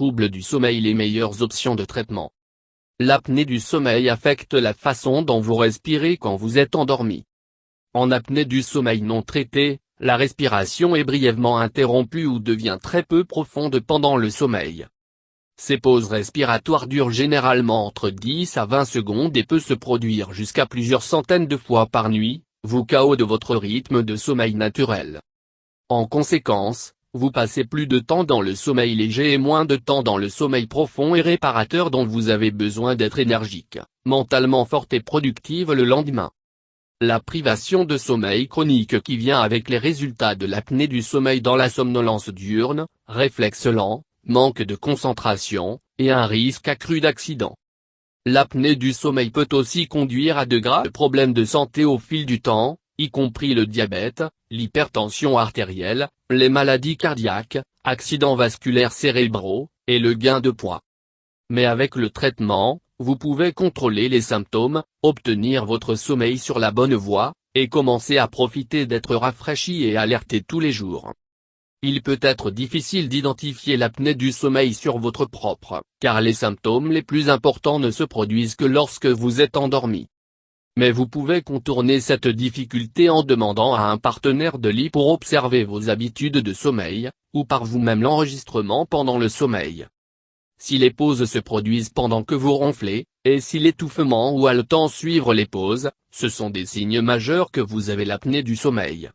troubles du sommeil les meilleures options de traitement. L'apnée du sommeil affecte la façon dont vous respirez quand vous êtes endormi. En apnée du sommeil non traitée, la respiration est brièvement interrompue ou devient très peu profonde pendant le sommeil. Ces pauses respiratoires durent généralement entre 10 à 20 secondes et peuvent se produire jusqu'à plusieurs centaines de fois par nuit, vous KO de votre rythme de sommeil naturel. En conséquence, vous passez plus de temps dans le sommeil léger et moins de temps dans le sommeil profond et réparateur dont vous avez besoin d'être énergique, mentalement forte et productive le lendemain. La privation de sommeil chronique qui vient avec les résultats de l'apnée du sommeil dans la somnolence diurne, réflexe lent, manque de concentration, et un risque accru d'accident. L'apnée du sommeil peut aussi conduire à de graves problèmes de santé au fil du temps, y compris le diabète, l'hypertension artérielle, les maladies cardiaques, accidents vasculaires cérébraux, et le gain de poids. Mais avec le traitement, vous pouvez contrôler les symptômes, obtenir votre sommeil sur la bonne voie, et commencer à profiter d'être rafraîchi et alerté tous les jours. Il peut être difficile d'identifier l'apnée du sommeil sur votre propre, car les symptômes les plus importants ne se produisent que lorsque vous êtes endormi. Mais vous pouvez contourner cette difficulté en demandant à un partenaire de lit pour observer vos habitudes de sommeil, ou par vous-même l'enregistrement pendant le sommeil. Si les pauses se produisent pendant que vous ronflez, et si l'étouffement ou haletant suivre les pauses, ce sont des signes majeurs que vous avez l'apnée du sommeil.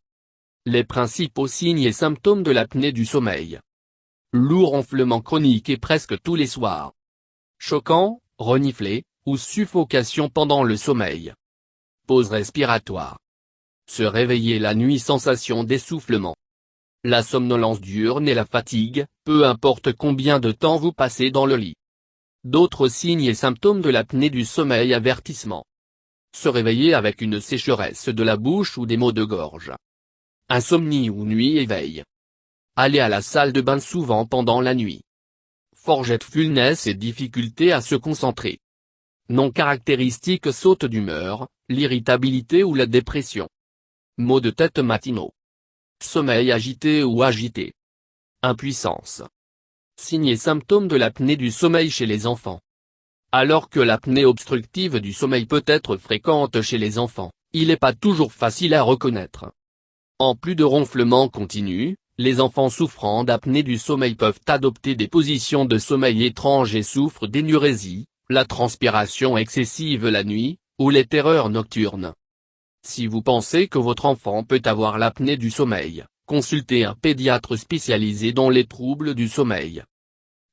Les principaux signes et symptômes de l'apnée du sommeil. Lourd ronflement chronique et presque tous les soirs. Choquant, renifler, ou suffocation pendant le sommeil. Pause respiratoire. Se réveiller la nuit, sensation d'essoufflement. La somnolence diurne et la fatigue, peu importe combien de temps vous passez dans le lit. D'autres signes et symptômes de l'apnée du sommeil. Avertissement. Se réveiller avec une sécheresse de la bouche ou des maux de gorge. Insomnie ou nuit éveil. Aller à la salle de bain souvent pendant la nuit. Forgetfulness et difficulté à se concentrer. Non caractéristiques, saute d'humeur, l'irritabilité ou la dépression. Maux de tête matinaux. Sommeil agité ou agité. Impuissance. Signes et symptômes de l'apnée du sommeil chez les enfants. Alors que l'apnée obstructive du sommeil peut être fréquente chez les enfants, il n'est pas toujours facile à reconnaître. En plus de ronflements continus, les enfants souffrant d'apnée du sommeil peuvent adopter des positions de sommeil étranges et souffrent d'énurésie, la transpiration excessive la nuit, ou les terreurs nocturnes. Si vous pensez que votre enfant peut avoir l'apnée du sommeil, consultez un pédiatre spécialisé dans les troubles du sommeil.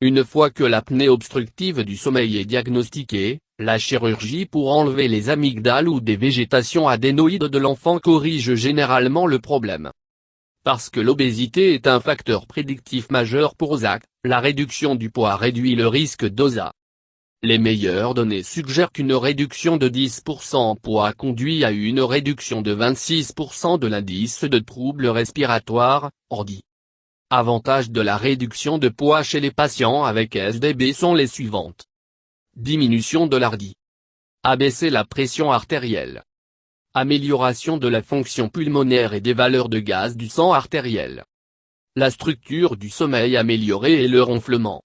Une fois que l'apnée obstructive du sommeil est diagnostiquée, la chirurgie pour enlever les amygdales ou des végétations adénoïdes de l'enfant corrige généralement le problème. Parce que l'obésité est un facteur prédictif majeur pour OSA, la réduction du poids réduit le risque d'OSA. Les meilleures données suggèrent qu'une réduction de 10% en poids conduit à une réduction de 26% de l'indice de troubles respiratoires, ORDI. Avantages de la réduction de poids chez les patients avec SDB sont les suivantes. Diminution de l'ARDI. Abaisser la pression artérielle. Amélioration de la fonction pulmonaire et des valeurs de gaz du sang artériel. La structure du sommeil améliorée et le ronflement.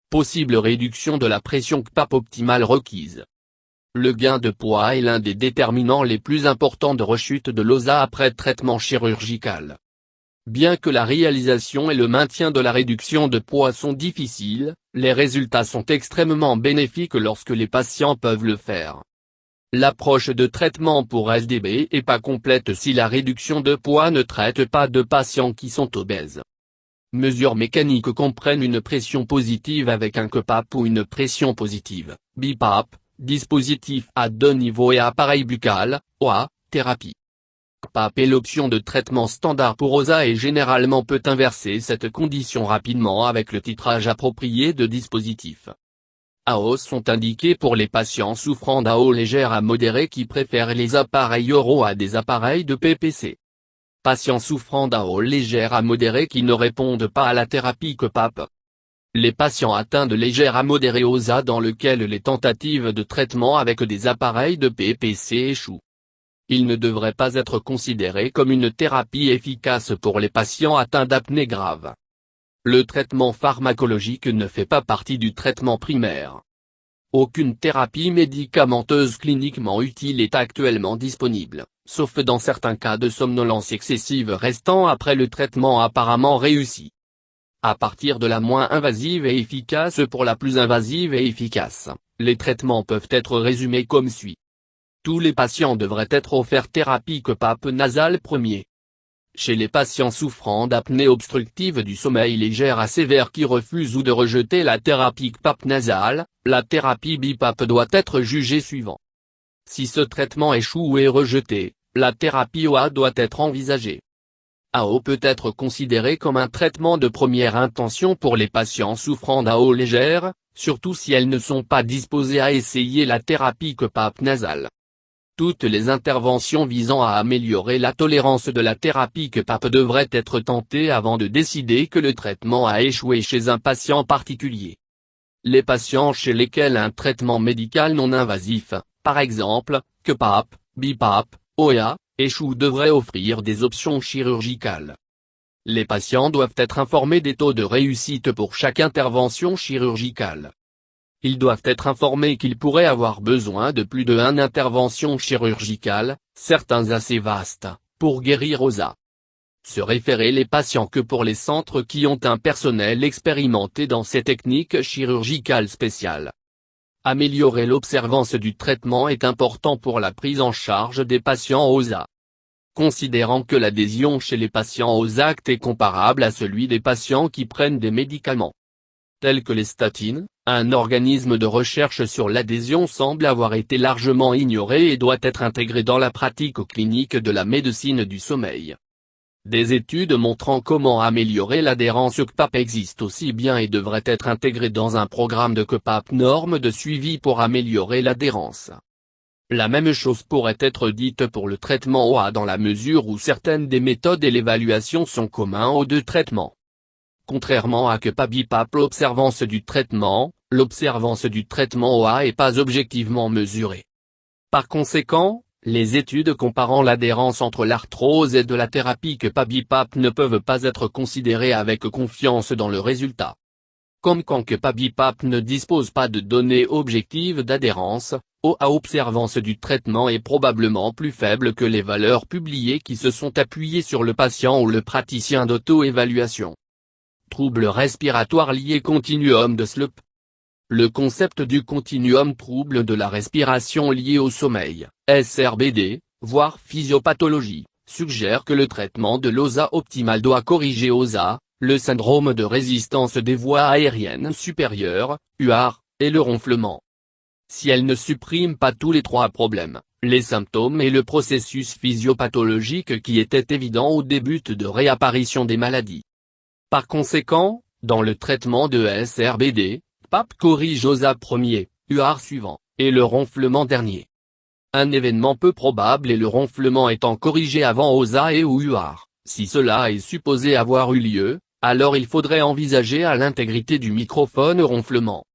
Possible réduction de la pression CPAP optimale requise. Le gain de poids est l'un des déterminants les plus importants de rechute de l'OSA après traitement chirurgical. Bien que la réalisation et le maintien de la réduction de poids sont difficiles, les résultats sont extrêmement bénéfiques lorsque les patients peuvent le faire. L'approche de traitement pour SDB n'est pas complète si la réduction de poids ne traite pas de patients qui sont obèses. Mesures mécaniques comprennent une pression positive avec un CPAP ou une pression positive, BiPAP, dispositif à 2 niveaux et appareil buccal, OA, thérapie. CPAP est l'option de traitement standard pour OSA et généralement peut inverser cette condition rapidement avec le titrage approprié de dispositifs. AO sont indiqués pour les patients souffrant d'AO légère à modérée qui préfèrent les appareils oraux à des appareils de PPC. Patients souffrant d'AO légère à modérée qui ne répondent pas à la thérapie CPAP. Les patients atteints de légère à modérée OSA dans lequel les tentatives de traitement avec des appareils de PPC échouent. Il ne devrait pas être considéré comme une thérapie efficace pour les patients atteints d'apnée grave. Le traitement pharmacologique ne fait pas partie du traitement primaire. Aucune thérapie médicamenteuse cliniquement utile est actuellement disponible, sauf dans certains cas de somnolence excessive restant après le traitement apparemment réussi. À partir de la moins invasive et efficace pour la plus invasive et efficace, les traitements peuvent être résumés comme suit. Tous les patients devraient être offerts thérapie CPAP nasale premier. Chez les patients souffrant d'apnée obstructive du sommeil légère à sévère qui refusent ou de rejeter la thérapie CPAP nasale, la thérapie BiPAP doit être jugée suivant. Si ce traitement échoue ou est rejeté, la thérapie OA doit être envisagée. AO peut être considéré comme un traitement de première intention pour les patients souffrant d'AO légère, surtout si elles ne sont pas disposées à essayer la thérapie CPAP nasale. Toutes les interventions visant à améliorer la tolérance de la thérapie CPAP devraient être tentées avant de décider que le traitement a échoué chez un patient particulier. Les patients chez lesquels un traitement médical non invasif, par exemple, CPAP, BiPAP, OA, échoue devraient offrir des options chirurgicales. Les patients doivent être informés des taux de réussite pour chaque intervention chirurgicale. Ils doivent être informés qu'ils pourraient avoir besoin de plus d'une intervention chirurgicale, certains assez vastes, pour guérir OSA. Se référer les patients que pour les centres qui ont un personnel expérimenté dans ces techniques chirurgicales spéciales. Améliorer l'observance du traitement est important pour la prise en charge des patients OSA. Considérant que l'adhésion chez les patients OSACT est comparable à celui des patients qui prennent des médicaments tels que les statines, un organisme de recherche sur l'adhésion semble avoir été largement ignoré et doit être intégré dans la pratique clinique de la médecine du sommeil. Des études montrant comment améliorer l'adhérence CPAP existent aussi bien et devraient être intégrées dans un programme de CPAP norme de suivi pour améliorer l'adhérence. La même chose pourrait être dite pour le traitement OA dans la mesure où certaines des méthodes et l'évaluation sont communs aux deux traitements. Contrairement à CPAP-BiPAP, l'observance du traitement OA est pas objectivement mesurée. Par conséquent, les études comparant l'adhérence entre l'arthrose et de la thérapie CPAP-BiPAP ne peuvent pas être considérées avec confiance dans le résultat. Comme quand CPAP-BiPAP ne dispose pas de données objectives d'adhérence, l'observance du traitement est probablement plus faible que les valeurs publiées qui se sont appuyées sur le patient ou le praticien d'auto-évaluation. Troubles respiratoires liés continuum de SLEP. Le concept du continuum trouble de la respiration lié au sommeil, SRBD, voire physiopathologie, suggère que le traitement de l'OSA optimal doit corriger OSA, le syndrome de résistance des voies aériennes supérieures, UAR, et le ronflement. Si elle ne supprime pas tous les trois problèmes, les symptômes et le processus physiopathologique qui était évident au début de réapparition des maladies. Par conséquent, dans le traitement de SRBD, PAP corrige OSA premier, UAR suivant, et le ronflement dernier. Un événement peu probable est le ronflement étant corrigé avant OSA et ou UAR. Si cela est supposé avoir eu lieu, alors il faudrait envisager à l'intégrité du microphone ronflement.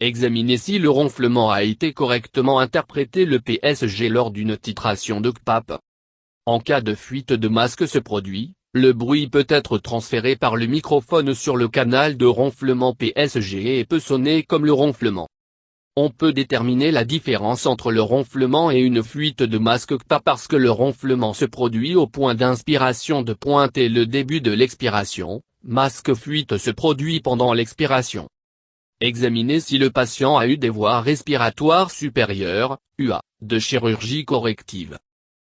Examiner si le ronflement a été correctement interprété le PSG lors d'une titration de CPAP. En cas de fuite de masque se produit, le bruit peut être transféré par le microphone sur le canal de ronflement PSG et peut sonner comme le ronflement. On peut déterminer la différence entre le ronflement et une fuite de masque CPAP parce que le ronflement se produit au point d'inspiration de pointe et le début de l'expiration, masque fuite se produit pendant l'expiration. Examiner si le patient a eu des voies respiratoires supérieures, UA, de chirurgie corrective.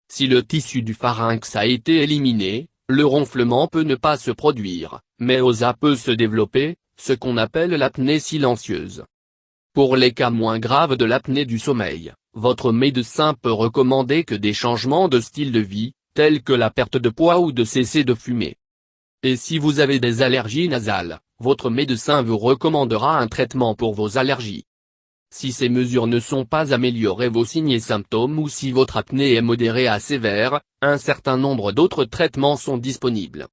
Si le tissu du pharynx a été éliminé, le ronflement peut ne pas se produire, mais OSA peut se développer, ce qu'on appelle l'apnée silencieuse. Pour les cas moins graves de l'apnée du sommeil, votre médecin peut recommander que des changements de style de vie, tels que la perte de poids ou de cesser de fumer. Et si vous avez des allergies nasales, votre médecin vous recommandera un traitement pour vos allergies. Si ces mesures ne sont pas améliorées vos signes et symptômes ou si votre apnée est modérée à sévère, un certain nombre d'autres traitements sont disponibles.